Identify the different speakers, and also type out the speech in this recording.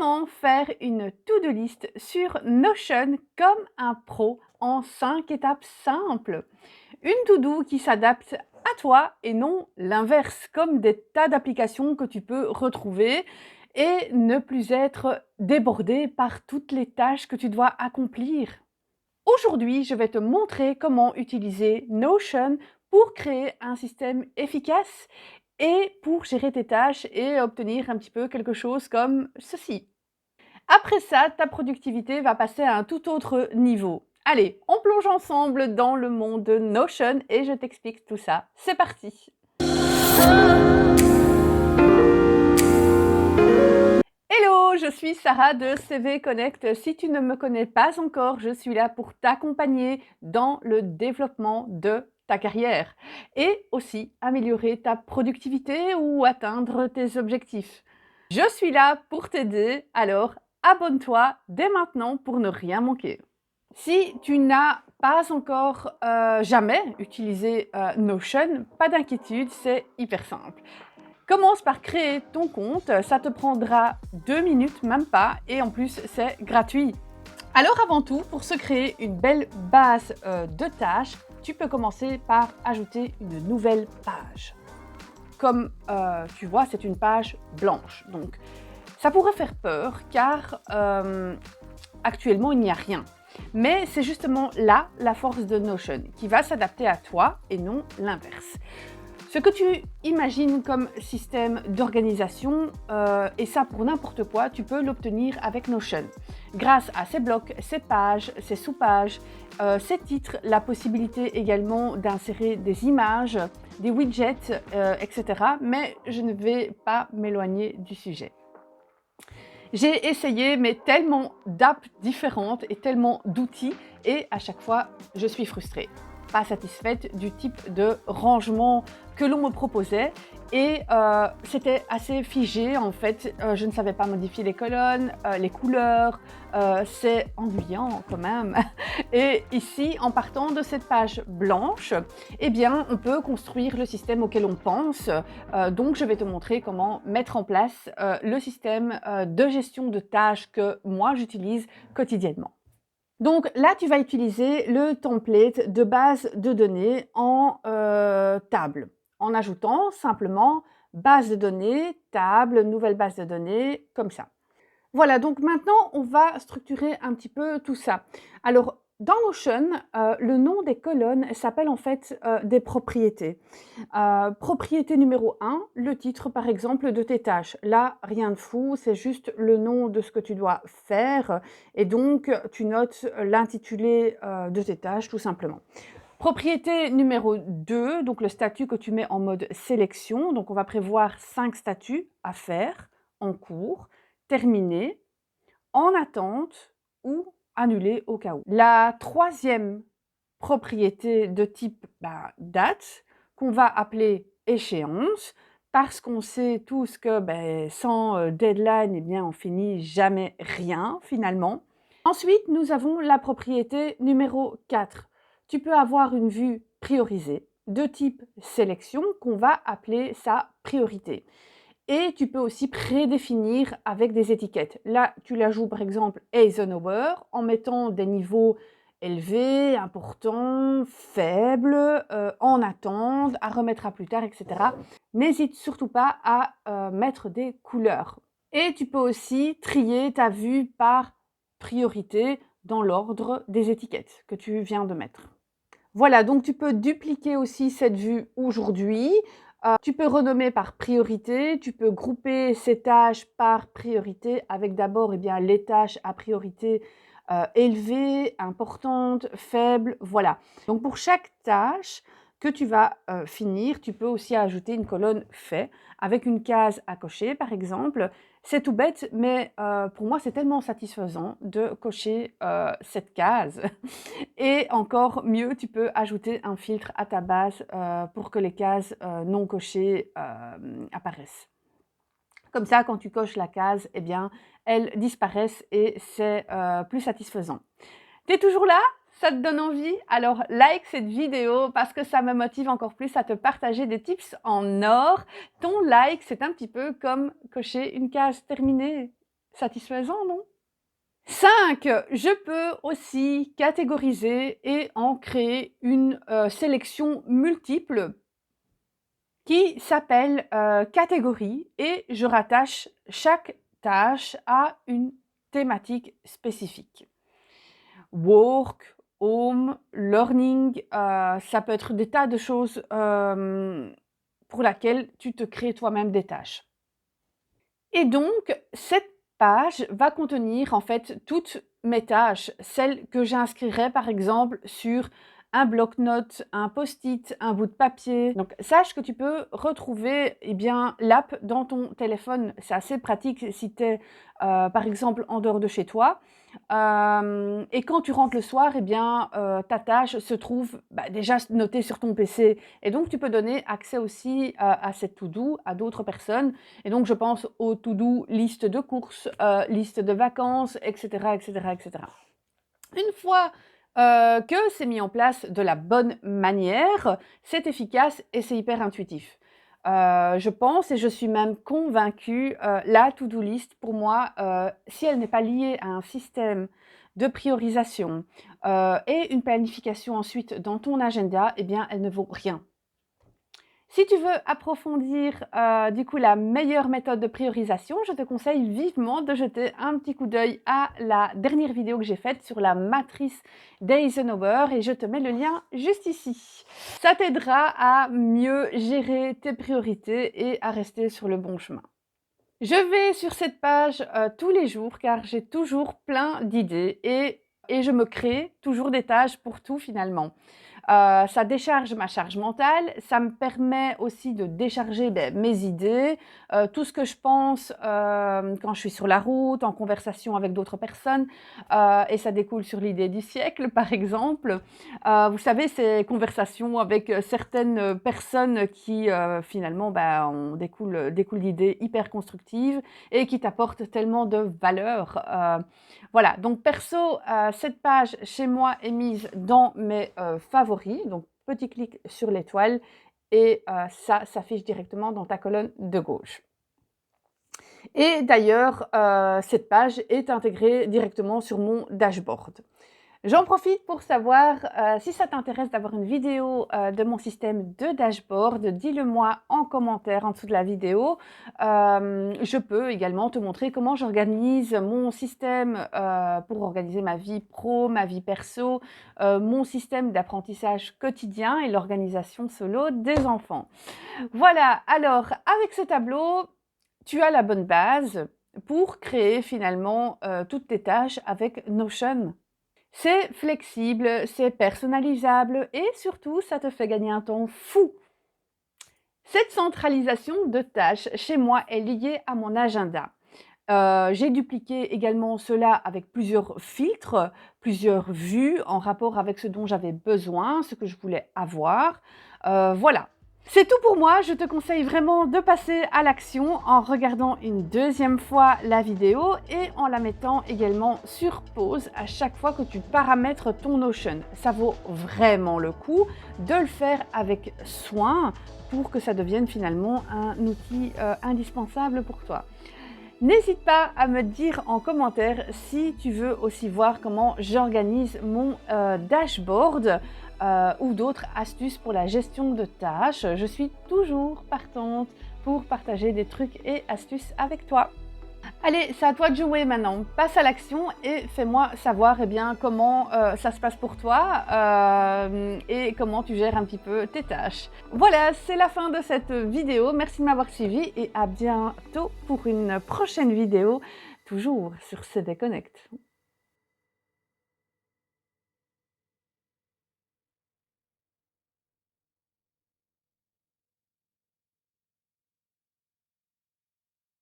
Speaker 1: Comment faire une to-do list sur Notion comme un pro en 5 étapes simples? Une to-do qui s'adapte à toi et non l'inverse, comme des tas d'applications que tu peux retrouver et ne plus être débordé par toutes les tâches que tu dois accomplir. Aujourd'hui, je vais te montrer comment utiliser Notion pour créer un système efficace et pour gérer tes tâches et obtenir un petit peu quelque chose comme ceci. Après ça, ta productivité va passer à un tout autre niveau. Allez, on plonge ensemble dans le monde de Notion et je t'explique tout ça. C'est parti! Hello, je suis Sarah de CV Connect. Si tu ne me connais pas encore, je suis là pour t'accompagner dans le développement de ta carrière et aussi améliorer ta productivité ou atteindre tes objectifs. Je suis là pour t'aider, alors abonne-toi dès maintenant pour ne rien manquer. Si tu n'as pas encore jamais utilisé Notion, pas d'inquiétude, c'est hyper simple. Commence par créer ton compte, ça te prendra 2 minutes, même pas, et en plus c'est gratuit. Alors avant tout, pour se créer une belle base de tâches, tu peux commencer par ajouter une nouvelle page. Comme tu vois, c'est une page blanche, donc ça pourrait faire peur car actuellement il n'y a rien. Mais c'est justement là la force de Notion, qui va s'adapter à toi et non l'inverse. Ce que tu imagines comme système d'organisation, et ça pour n'importe quoi, tu peux l'obtenir avec Notion. Grâce à ces blocs, ces pages, ces sous-pages, ces titres, la possibilité également d'insérer des images, des widgets, etc. Mais je ne vais pas m'éloigner du sujet. J'ai essayé mais tellement d'apps différentes et tellement d'outils et à chaque fois, je suis frustrée. Pas satisfaite du type de rangement que l'on me proposait et c'était assez figé en fait. Je ne savais pas modifier les colonnes, les couleurs, c'est ennuyant quand même. Et ici, en partant de cette page blanche, eh bien, on peut construire le système auquel on pense. Donc, je vais te montrer comment mettre en place le système de gestion de tâches que moi j'utilise quotidiennement. Donc là, tu vas utiliser le template de base de données en table, en ajoutant simplement base de données, table, nouvelle base de données, comme ça. Voilà, donc maintenant, on va structurer un petit peu tout ça. Alors, dans Notion, le nom des colonnes s'appelle en fait des propriétés. Propriété numéro 1, le titre par exemple de tes tâches. Là, rien de fou, c'est juste le nom de ce que tu dois faire et donc tu notes l'intitulé de tes tâches tout simplement. Propriété numéro 2, donc le statut que tu mets en mode sélection. Donc on va prévoir 5 statuts à faire, en cours, terminé, en attente ou annulé au cas où. La troisième propriété de type date, qu'on va appeler échéance, parce qu'on sait tous que sans deadline, eh bien, on finit jamais rien finalement. Ensuite, nous avons la propriété numéro 4. Tu peux avoir une vue priorisée de type sélection qu'on va appeler sa priorité. Et tu peux aussi prédéfinir avec des étiquettes. Là, tu la joues par exemple Eisenhower en mettant des niveaux élevés, importants, faibles, en attente, à remettre à plus tard, etc. N'hésite surtout pas à mettre des couleurs. Et tu peux aussi trier ta vue par priorité dans l'ordre des étiquettes que tu viens de mettre. Voilà, donc tu peux dupliquer aussi cette vue aujourd'hui. Tu peux renommer par priorité, tu peux grouper ces tâches par priorité avec d'abord les tâches à priorité élevée, importante, faible, voilà. Donc pour chaque tâche que tu vas finir, tu peux aussi ajouter une colonne fait avec une case à cocher par exemple. C'est tout bête, mais pour moi c'est tellement satisfaisant de cocher cette case. Et encore mieux, tu peux ajouter un filtre à ta base pour que les cases non cochées apparaissent. Comme ça, quand tu coches la case, eh bien, elles disparaissent et c'est plus satisfaisant. T'es toujours là? Ça te donne envie? Alors like cette vidéo parce que ça me motive encore plus à te partager des tips en or. Ton like, c'est un petit peu comme cocher une case terminée. Satisfaisant, non? 5. Je peux aussi catégoriser et en créer une sélection multiple qui s'appelle catégorie et je rattache chaque tâche à une thématique spécifique. Work, home, learning, ça peut être des tas de choses pour laquelle tu te crées toi-même des tâches. Et donc, cette page va contenir en fait toutes mes tâches, celles que j'inscrirai par exemple sur un bloc-notes, un post-it, un bout de papier. Donc sache que tu peux retrouver l'app dans ton téléphone. C'est assez pratique si tu es par exemple en dehors de chez toi. Et quand tu rentres le soir, ta tâche se trouve déjà notée sur ton PC. Et donc tu peux donner accès aussi à cette to-do à d'autres personnes. Et donc je pense aux to-do, liste de courses, liste de vacances, etc., etc., etc. Une fois que c'est mis en place de la bonne manière, c'est efficace et c'est hyper intuitif. Je pense et je suis même convaincue, la to-do list pour moi, si elle n'est pas liée à un système de priorisation et une planification ensuite dans ton agenda, elle ne vaut rien. Si tu veux approfondir la meilleure méthode de priorisation, je te conseille vivement de jeter un petit coup d'œil à la dernière vidéo que j'ai faite sur la matrice d'Eisenhower et je te mets le lien juste ici. Ça t'aidera à mieux gérer tes priorités et à rester sur le bon chemin. Je vais sur cette page tous les jours car j'ai toujours plein d'idées et je me crée toujours des tâches pour tout finalement. Ça décharge ma charge mentale, ça me permet aussi de décharger mes idées, tout ce que je pense quand je suis sur la route, en conversation avec d'autres personnes, et ça découle sur l'idée du siècle par exemple. Vous savez, ces conversations avec certaines personnes qui finalement découlent d'idées hyper constructives et qui t'apportent tellement de valeur. Voilà, donc perso, cette page chez moi est mise dans mes favoris. Donc, petit clic sur l'étoile et ça s'affiche directement dans ta colonne de gauche. Et d'ailleurs, cette page est intégrée directement sur mon dashboard. J'en profite pour savoir si ça t'intéresse d'avoir une vidéo de mon système de dashboard. Dis-le moi en commentaire en dessous de la vidéo. Je peux également te montrer comment j'organise mon système pour organiser ma vie pro, ma vie perso, mon système d'apprentissage quotidien et l'organisation solo des enfants. Voilà, alors avec ce tableau, tu as la bonne base pour créer finalement toutes tes tâches avec Notion. C'est flexible, c'est personnalisable et surtout, ça te fait gagner un temps fou. Cette centralisation de tâches chez moi est liée à mon agenda. J'ai dupliqué également cela avec plusieurs filtres, plusieurs vues en rapport avec ce dont j'avais besoin, ce que je voulais avoir. Voilà. C'est tout pour moi, je te conseille vraiment de passer à l'action en regardant une deuxième fois la vidéo et en la mettant également sur pause à chaque fois que tu paramètres ton Notion. Ça vaut vraiment le coup de le faire avec soin pour que ça devienne finalement un outil indispensable pour toi. N'hésite pas à me dire en commentaire si tu veux aussi voir comment j'organise mon dashboard ou d'autres astuces pour la gestion de tâches. Je suis toujours partante pour partager des trucs et astuces avec toi. Allez, c'est à toi de jouer maintenant. Passe à l'action et fais-moi savoir comment ça se passe pour toi et comment tu gères un petit peu tes tâches. Voilà, c'est la fin de cette vidéo. Merci de m'avoir suivi et à bientôt pour une prochaine vidéo, toujours sur CV Connect.